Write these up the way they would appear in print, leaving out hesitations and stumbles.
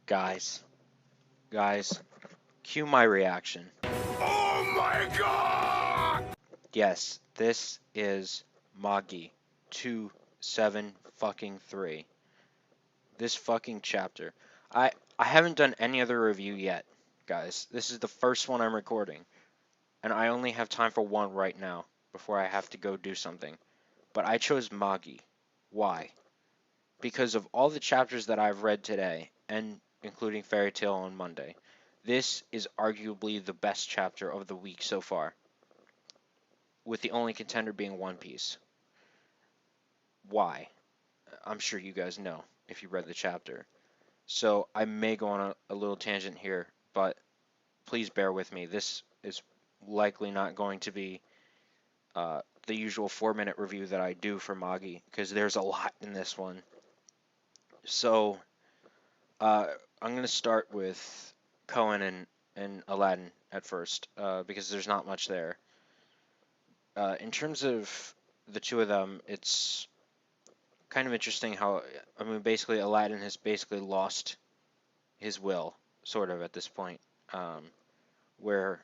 Guys, cue my reaction. Oh my god! Yes, this is Magi 273. This fucking chapter. I haven't done any other review yet, guys. This is the first one I'm recording, and I only have time for one right now before I have to go do something. But I chose Magi. Why? Because of all the chapters that I've read today, and including Fairy Tail on Monday, this is arguably the best chapter of the week so far, with the only contender being One Piece. Why? I'm sure you guys know if you read the chapter. So I may go on a little tangent here, but please bear with me. This is likely not going to be the usual 4-minute review that I do for Magi, because there's a lot in this one. So I'm going to start with Cohen and Aladdin at first, because there's not much there. In terms of the two of them, it's kind of interesting how, I mean, basically Aladdin has basically lost his will, sort of, at this point. Where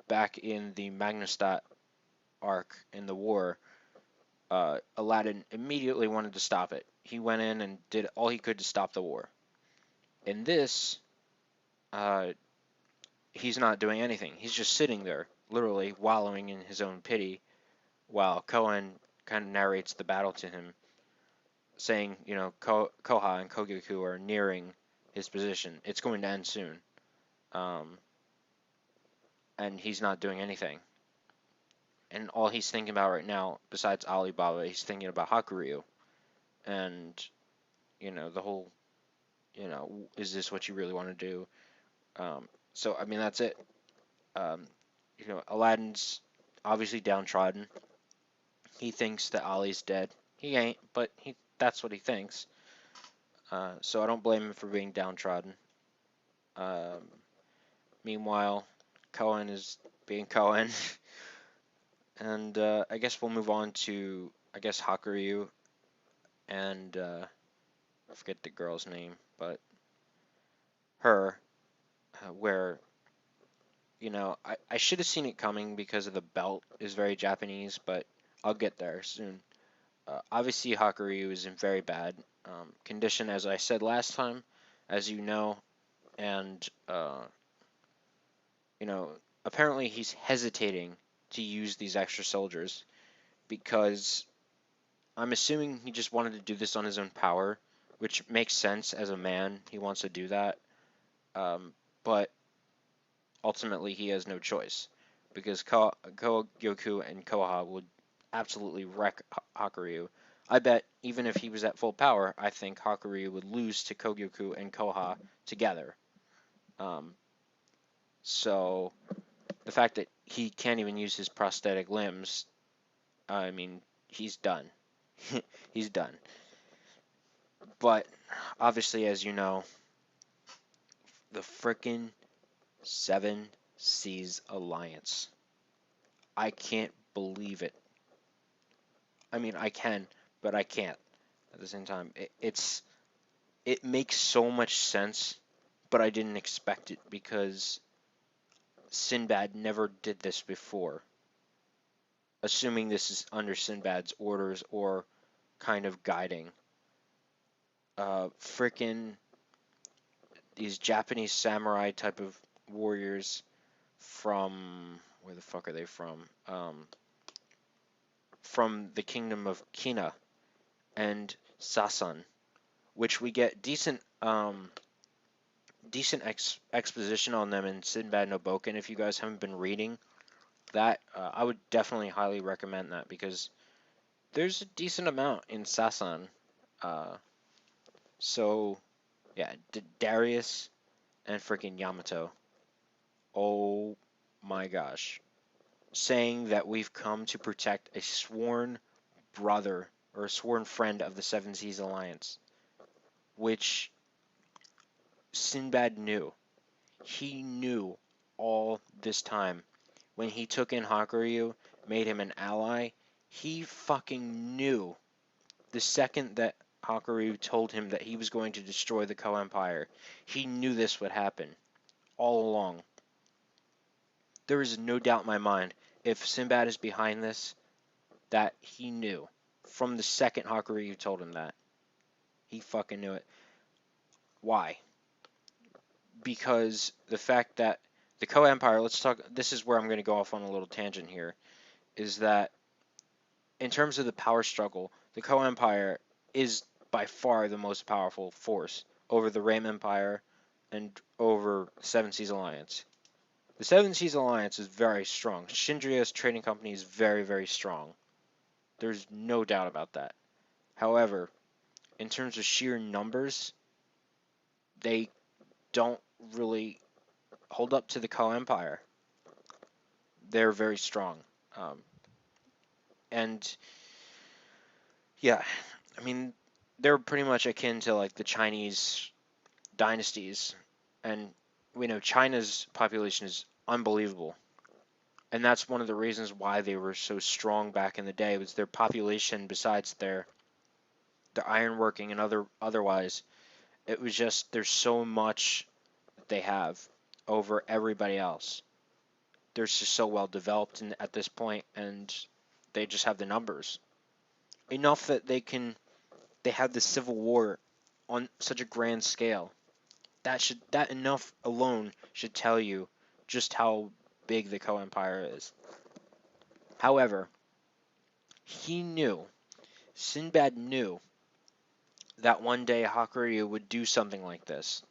back in the Magnestat arc in the war, Aladdin immediately wanted to stop it. He went in and did all he could to stop the war. In this, he's not doing anything. He's just sitting there, literally wallowing in his own pity, while Kohen kind of narrates the battle to him, saying, you know, Koha and Kougyoku are nearing his position. It's going to end soon. And he's not doing anything. And all he's thinking about right now, besides Alibaba, he's thinking about Hakuryu. And, you know, the whole, you know, is this what you really want to do? So, I mean, that's it. You know, Aladdin's obviously downtrodden. He thinks that Ali's dead. He ain't, but that's what he thinks. So I don't blame him for being downtrodden. Meanwhile, Cohen is being Cohen. And I guess we'll move on to, I guess, Hakuryu and I forget the girl's name, but her, where, you know, I should have seen it coming because of the belt is very Japanese, but I'll get there soon. Obviously, Hakuryu is in very bad condition, as I said last time, as you know, and, you know, apparently he's hesitating to use these extra soldiers because I'm assuming he just wanted to do this on his own power, which makes sense as a man. He wants to do that. But ultimately he has no choice because Kougyoku and Koha would absolutely wreck Hakuryu. I bet even if he was at full power, I think Hakuryu would lose to Kougyoku and Koha together. So the fact that he can't even use his prosthetic limbs, I mean, he's done. He's done. But obviously, as you know, the frickin' Seven Seas Alliance. I can't believe it. I mean, I can, but I can't at the same time. It makes so much sense, but I didn't expect it because Sinbad never did this before. Assuming this is under Sinbad's orders or kind of guiding. Frickin' these Japanese samurai type of warriors from, where the fuck are they from the kingdom of Kina and Sasan, which we get decent exposition on them in Sinbad no Boken. If you guys haven't been reading that, I would definitely highly recommend that because there's a decent amount in Sasan. So yeah, Darius and freaking Yamato. Oh my gosh. Saying that we've come to protect a sworn brother or a sworn friend of the Seven Seas Alliance, which Sinbad knew. He knew all this time. When he took in Hakuryu, made him an ally, he fucking knew the second that Hakuryu told him that he was going to destroy the Ko Empire. He knew this would happen all along. There is no doubt in my mind, if Sinbad is behind this, that he knew from the second Hakuryu told him that. He fucking knew it. Why? Because the fact that the Ko Empire, let's talk, this is where I'm going to go off on a little tangent here, is that in terms of the power struggle, the Ko Empire is by far the most powerful force over the Rame Empire and over Seven Seas Alliance. The Seven Seas Alliance is very strong. Shinria's trading company is very, very strong. There's no doubt about that. However, in terms of sheer numbers, they don't really hold up to the Ko Empire. They're very strong. Um, and yeah, I mean, they're pretty much akin to like the Chinese dynasties. And we know China's population is unbelievable. And that's one of the reasons why they were so strong back in the day was their population besides their ironworking and otherwise. It was just there's so much that they have over everybody else. They're just so well developed at this point, and they just have the numbers enough that they have the civil war on such a grand scale. That enough alone should tell you just how big the Ko Empire is. However, he knew, Sinbad knew that one day Hakuryu would do something like this.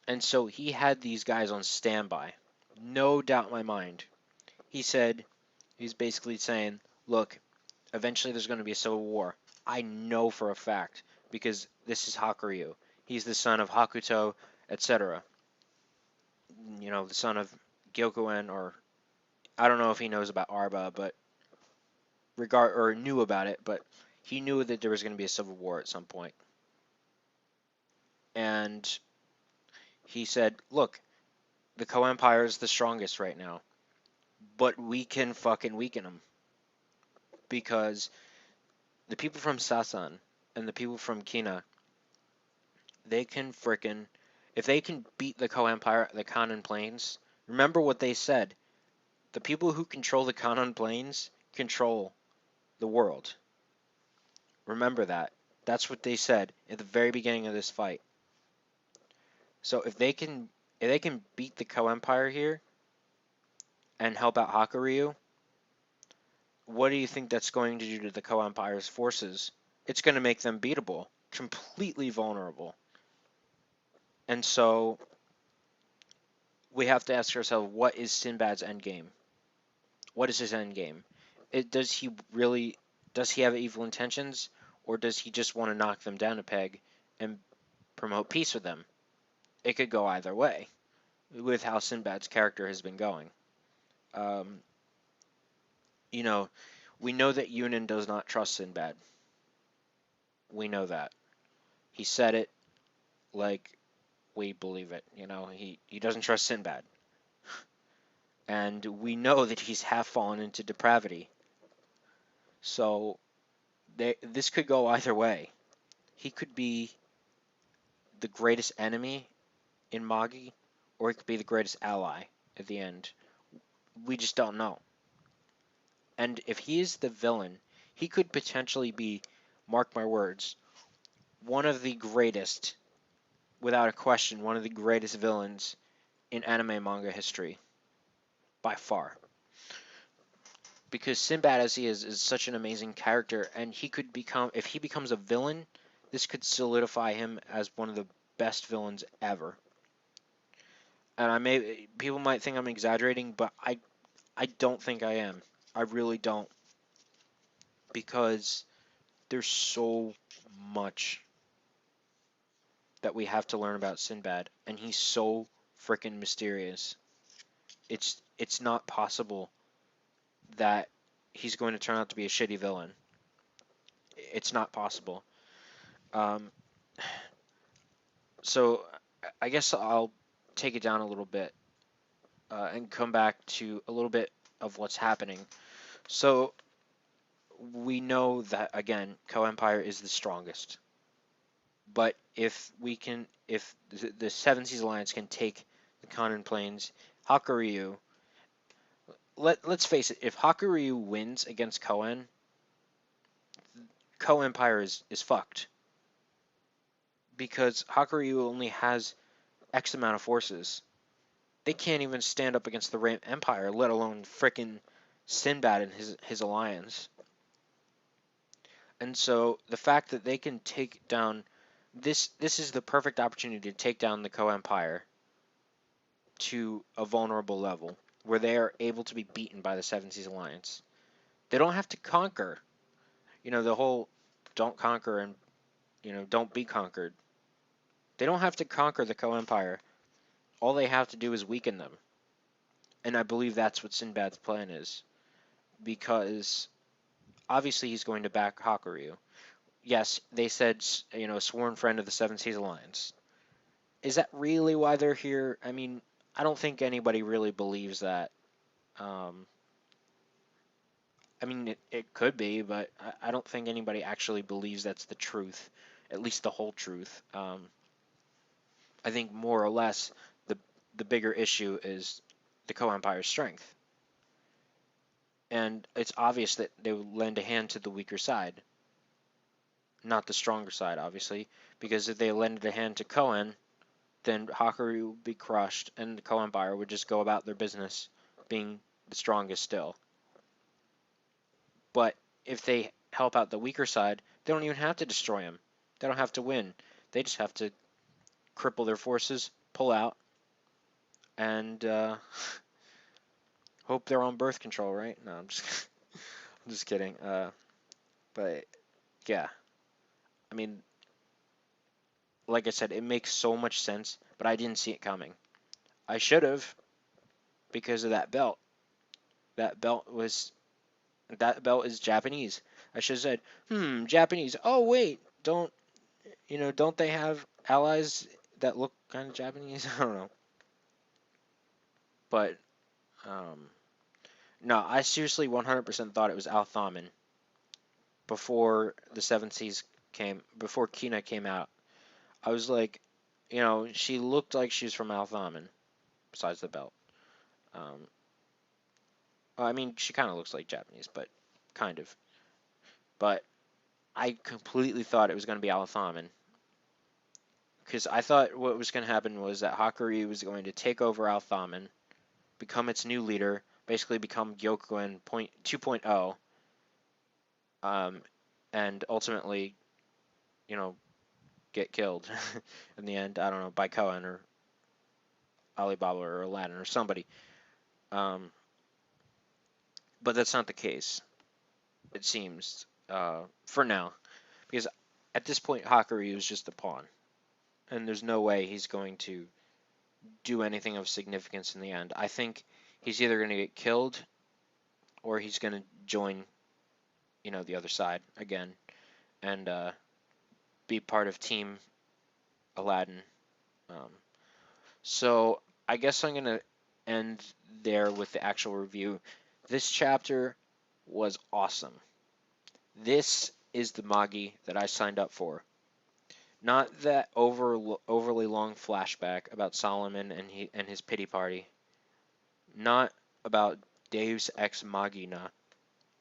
And so he had these guys on standby. No doubt in my mind. He's basically saying, look, eventually there's going to be a civil war. I know for a fact because this is Hakuryu. He's the son of Hakuto, etc. You know, the son of Gyokuen, or I don't know if he knows about Arba, but knew about it, but he knew that there was going to be a civil war at some point. And he said, look, the Ko Empire is the strongest right now, but we can fucking weaken them because the people from Sasan and the people from Kina, they can frickin' if they can beat the Ko Empire at the Kanan Plains, remember what they said. The people who control the Kanan Plains control the world. Remember that. That's what they said at the very beginning of this fight. So if they can beat the Ko Empire here and help out Hakuryu, what do you think that's going to do to the Ko Empire's forces? It's going to make them beatable, completely vulnerable. And so we have to ask ourselves, what is Sinbad's end game? What is his end game? Does he have evil intentions, or does he just want to knock them down a peg and promote peace with them? It could go either way with how Sinbad's character has been going. Um, you know, we know that Yunin does not trust Sinbad. We know that. He said it like we believe it. You know, he doesn't trust Sinbad. And we know that he's half fallen into depravity. So this could go either way. He could be the greatest enemy in Magi, or he could be the greatest ally at the end. We just don't know. And if he is the villain, he could potentially be, mark my words, one of the greatest, without a question, one of the greatest villains in anime manga history. By far. Because Sinbad as he is such an amazing character, and he could become, if he becomes a villain, this could solidify him as one of the best villains ever. And people might think I'm exaggerating, but I don't think I am. I really don't. Because there's so much that we have to learn about Sinbad, and he's so freaking mysterious. It's not possible that he's going to turn out to be a shitty villain. It's not possible. Um, so I guess I'll take it down a little bit and come back to a little bit of what's happening. So we know that again, Co-Empire is the strongest. But if the Seven Seas Alliance can take the Kanan Plains, Hakuryu, let's face it, if Hakuryu wins against Koen, Co-Empire is fucked. Because Hakuryu only has X amount of forces. They can't even stand up against the Empire, let alone frickin' Sinbad and his alliance. And so the fact that they can take down this is the perfect opportunity to take down the Co-Empire to a vulnerable level where they are able to be beaten by the Seven Seas Alliance. They don't have to conquer. The whole don't conquer and don't be conquered. They don't have to conquer the Co-Empire. All they have to do is weaken them. And I believe that's what Sinbad's plan is. Because obviously he's going to back Hakuryu. Yes, they said, sworn friend of the Seven Seas Alliance. Is that really why they're here? I mean, I don't think anybody really believes that. Um, I mean, it could be, but I don't think anybody actually believes that's the truth, at least the whole truth. I think more or less the bigger issue is the Co-Empire's strength. And it's obvious that they would lend a hand to the weaker side, not the stronger side, obviously, because if they lended a hand to Koen, then Hakuryu would be crushed, and the Co-Empire would just go about their business, being the strongest still. But if they help out the weaker side, they don't even have to destroy him. They don't have to win. They just have to cripple their forces, pull out, and hope they're on birth control, right? No, I'm just, I'm just kidding. But yeah, I mean, like I said, it makes so much sense, but I didn't see it coming. I should have because of that belt. That belt was that belt is Japanese. I should have said, Japanese. Oh wait, don't they have allies that look kind of Japanese? I don't know. But no, I seriously 100% thought it was Al Thaman before the Seven Seas before Kina came out. I was like, she looked like she was from Al Thaman, besides the belt. Um, well, I mean, she kind of looks like Japanese, but kind of. But I completely thought it was going to be Al Thaman. Because I thought what was going to happen was that Hakuryu was going to take over Al Thaman, become its new leader, basically become Gyokuen 2.0, and ultimately, you know, get killed in the end. I don't know, by Koen or Alibaba or Aladdin or somebody. Um, but that's not the case, it seems, for now. Because at this point, Hakuryu is just a pawn. And there's no way he's going to do anything of significance in the end. I think he's either going to get killed or he's going to join, the other side again and be part of Team Aladdin. Um, so I guess I'm going to end there with the actual review. This chapter was awesome. This is the Magi that I signed up for. Not that overly long flashback about Solomon and his pity party. Not about Deus Ex Machina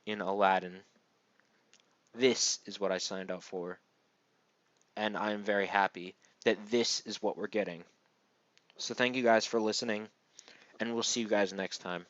in Aladdin. This is what I signed up for. And I am very happy that this is what we're getting. So thank you guys for listening, and we'll see you guys next time.